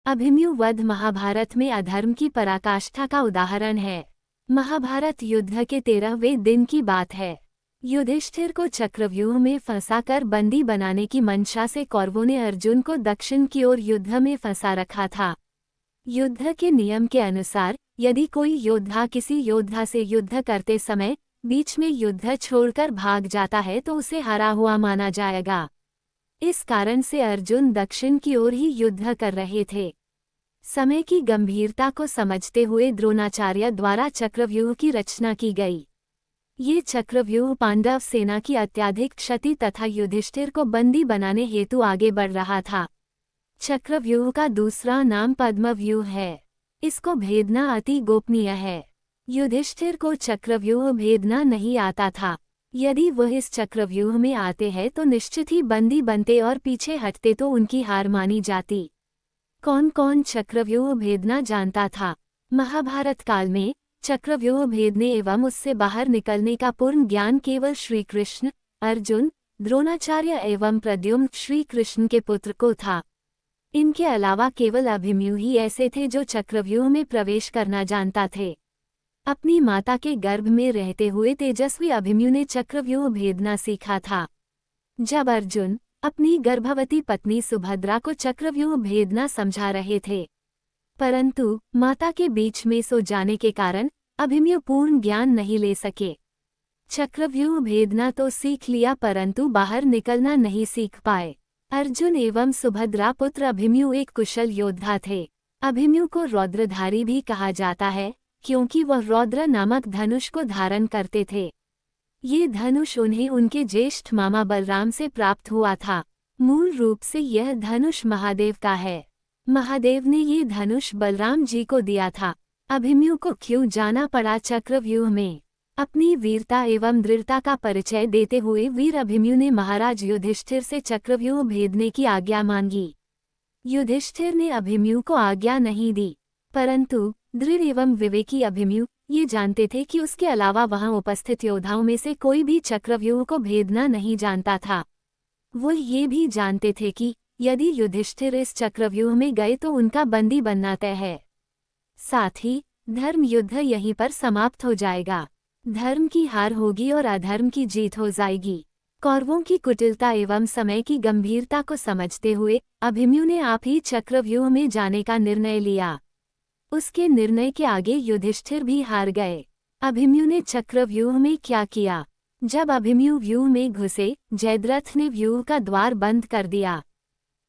अभिमन्यु वध महाभारत में अधर्म की पराकाष्ठा का उदाहरण है। महाभारत युद्ध के 13वें दिन की बात है। युधिष्ठिर को चक्रव्यूह में फंसाकर बंदी बनाने की मंशा से कौरवों ने अर्जुन को दक्षिण की ओर युद्ध में फंसा रखा था। युद्ध के नियम के अनुसार यदि कोई योद्धा किसी योद्धा से युद्ध करते समय बीच में युद्ध छोड़कर भाग जाता है तो उसे हारा हुआ माना जाएगा। इस कारण से अर्जुन दक्षिण की ओर ही युद्ध कर रहे थे। समय की गंभीरता को समझते हुए द्रोणाचार्य द्वारा चक्रव्यूह की रचना की गई। ये चक्रव्यूह पांडव सेना की अत्यधिक क्षति तथा युधिष्ठिर को बंदी बनाने हेतु आगे बढ़ रहा था। चक्रव्यूह का दूसरा नाम पद्मव्यूह है। इसको भेदना अति गोपनीय है। युधिष्ठिर को चक्रव्यूह भेदना नहीं आता था। यदि वह इस चक्रव्यूह में आते हैं तो निश्चित ही बंदी बनते और पीछे हटते तो उनकी हार मानी जाती। कौन कौन चक्रव्यूह भेदना जानता था? महाभारत काल में चक्रव्यूह भेदने एवं उससे बाहर निकलने का पूर्ण ज्ञान केवल श्री कृष्ण, अर्जुन, द्रोणाचार्य एवं प्रद्युम्न श्री कृष्ण के पुत्र को था। इनके अलावा केवल अभिमन्यु ही ऐसे थे जो चक्रव्यूह में प्रवेश करना जानता थे। अपनी माता के गर्भ में रहते हुए तेजस्वी अभिमन्यु ने चक्रव्यूह भेदना सीखा था। जब अर्जुन अपनी गर्भवती पत्नी सुभद्रा को चक्रव्यूह भेदना समझा रहे थे, परंतु माता के बीच में सो जाने के कारण अभिमन्यु पूर्ण ज्ञान नहीं ले सके। चक्रव्यूह भेदना तो सीख लिया परंतु बाहर निकलना नहीं सीख पाए। अर्जुन एवं सुभद्रा पुत्र अभिमन्यु एक कुशल योद्धा थे। अभिमन्यु को रौद्रधारी भी कहा जाता है क्योंकि वह रौद्र नामक धनुष को धारण करते थे। ये धनुष उन्हें उनके ज्येष्ठ मामा बलराम से प्राप्त हुआ था। मूल रूप से यह धनुष महादेव का है। महादेव ने ये धनुष बलराम जी को दिया था। अभिमन्यु को क्यों जाना पड़ा चक्रव्यूह में? अपनी वीरता एवं दृढ़ता का परिचय देते हुए वीर अभिमन्यु ने महाराज युधिष्ठिर से चक्रव्यूह भेदने की आज्ञा मांगी। युधिष्ठिर ने अभिमन्यु को आज्ञा नहीं दी, परंतु दृढ़ एवं विवेकी अभिमन्यु ये जानते थे कि उसके अलावा वहां उपस्थित योद्धाओं में से कोई भी चक्रव्यूह को भेदना नहीं जानता था। वो ये भी जानते थे कि यदि युधिष्ठिर इस चक्रव्यूह में गए तो उनका बंदी बनना तय है। साथ ही धर्म युद्ध यहीं पर समाप्त हो जाएगा। धर्म की हार होगी और अधर्म की जीत हो जाएगी। कौरवों की कुटिलता एवं समय की गंभीरता को समझते हुए अभिमन्यु ने आप ही चक्रव्यूह में जाने का निर्णय लिया। उसके निर्णय के आगे युधिष्ठिर भी हार गए। अभिमन्यु ने चक्रव्यूह में क्या किया? जब अभिमन्यु व्यूह में घुसे, जयद्रथ ने व्यूह का द्वार बंद कर दिया।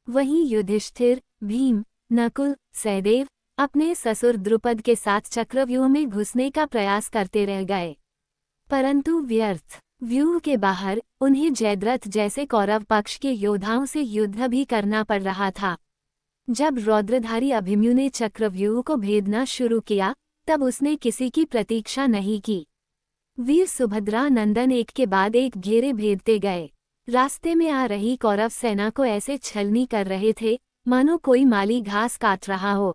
वहीं युधिष्ठिर, भीम, नकुल, सहदेव अपने ससुर द्रुपद के साथ चक्रव्यूह में घुसने का प्रयास करते रह गए, परंतु व्यर्थ। व्यूह के बाहर उन्हें जयद्रथ जैसे कौरव पक्ष के योद्धाओं से युद्ध भी करना पड़ रहा था। जब रौद्रधारी अभिमन्यु ने चक्रव्यूह को भेदना शुरू किया तब उसने किसी की प्रतीक्षा नहीं की। वीर सुभद्रा नंदन एक के बाद एक घेरे भेदते गए। रास्ते में आ रही कौरव सेना को ऐसे छलनी कर रहे थे मानो कोई माली घास काट रहा हो।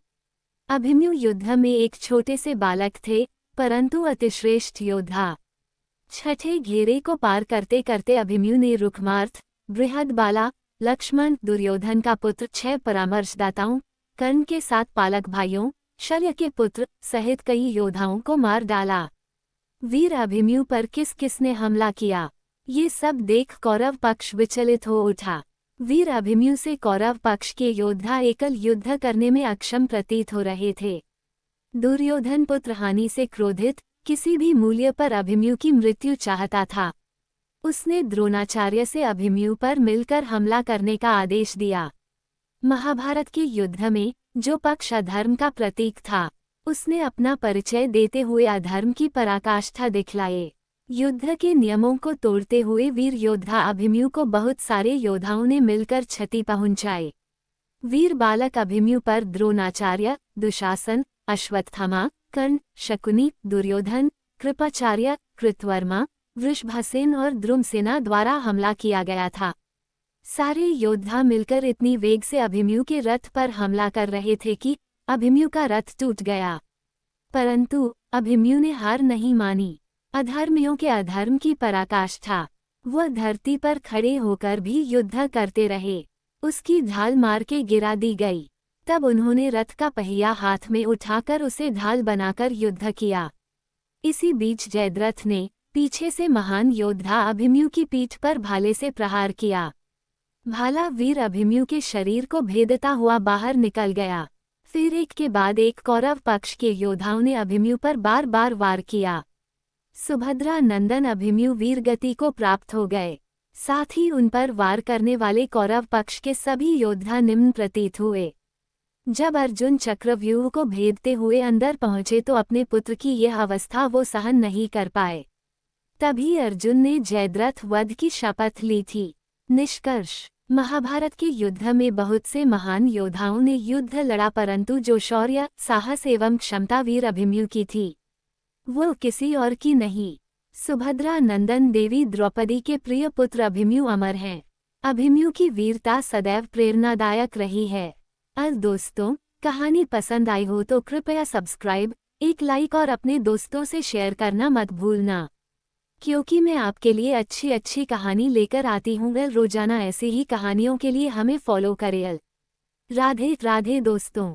अभिमन्यु युद्ध में एक छोटे से बालक थे परंतु अतिश्रेष्ठ योद्धा। छठे घेरे को पार करते करते अभिमन्यु ने रुक्मार्थ, बृहदबाला, लक्ष्मण, दुर्योधन का पुत्र 6 परामर्शदाताओं, कर्ण के 7 पालक भाइयों, शल्य के पुत्र सहित कई योद्धाओं को मार डाला। वीर अभिमन्यु पर किस किसने हमला किया, ये सब देख कौरव पक्ष विचलित हो उठा। वीर अभिमन्यु से कौरव पक्ष के योद्धा एकल युद्ध करने में अक्षम प्रतीत हो रहे थे। दुर्योधन पुत्र हानि से क्रोधित किसी भी मूल्य पर अभिमन्यु की मृत्यु चाहता था। उसने द्रोणाचार्य से अभिमन्यु पर मिलकर हमला करने का आदेश दिया। महाभारत के युद्ध में जो पक्ष अधर्म का प्रतीक था उसने अपना परिचय देते हुए अधर्म की पराकाष्ठा दिखलाए। युद्ध के नियमों को तोड़ते हुए वीर योद्धा अभिमन्यु को बहुत सारे योद्धाओं ने मिलकर क्षति पहुंचाई। वीर बालक अभिमन्यु पर द्रोणाचार्य, दुशासन, अश्वत्थामा, कर्ण, शकुनी, दुर्योधन, कृपाचार्य, कृतवर्मा, वृषभसेन और द्रुमसेना द्वारा हमला किया गया था। सारे योद्धा मिलकर इतनी वेग से अभिमन्यु के रथ पर हमला कर रहे थे कि अभिमन्यु का रथ टूट गया, परंतु अभिमन्यु ने हार नहीं मानी। अधर्मियों के अधर्म की पराकाष्ठा। वह धरती पर खड़े होकर भी युद्ध करते रहे। उसकी ढाल मार के गिरा दी गई तब उन्होंने रथ का पहिया हाथ में उठाकर उसे ढाल बनाकर युद्ध किया। इसी बीच जयद्रथ ने पीछे से महान योद्धा अभिमन्यु की पीठ पर भाले से प्रहार किया। भाला वीर अभिमन्यु के शरीर को भेदता हुआ बाहर निकल गया। फिर एक के बाद एक कौरव पक्ष के योद्धाओं ने अभिमन्यु पर बार बार वार किया। सुभद्रा नंदन अभिमन्यु वीर गति को प्राप्त हो गए। साथ ही उन पर वार करने वाले कौरव पक्ष के सभी योद्धा निम्न प्रतीत हुए। जब अर्जुन चक्रव्यूह को भेदते हुए अंदर पहुंचे तो अपने पुत्र की यह अवस्था वो सहन नहीं कर पाए। तभी अर्जुन ने जयद्रथ वध की शपथ ली थी। निष्कर्ष: महाभारत के युद्ध में बहुत से महान योद्धाओं ने युद्ध लड़ा, परंतु जो शौर्य, साहस एवं क्षमता वीर अभिमन्यु की थी वो किसी और की नहीं। सुभद्रा नंदन देवी द्रौपदी के प्रिय पुत्र अभिमन्यु अमर हैं। अभिमन्यु की वीरता सदैव प्रेरणादायक रही है। दोस्तों, कहानी पसंद आई हो तो कृपया सब्सक्राइब, एक लाइक और अपने दोस्तों से शेयर करना मत भूलना, क्योंकि मैं आपके लिए अच्छी अच्छी कहानी लेकर आती हूँ। रोजाना ऐसी ही कहानियों के लिए हमें फॉलो करें। राधे राधे दोस्तों।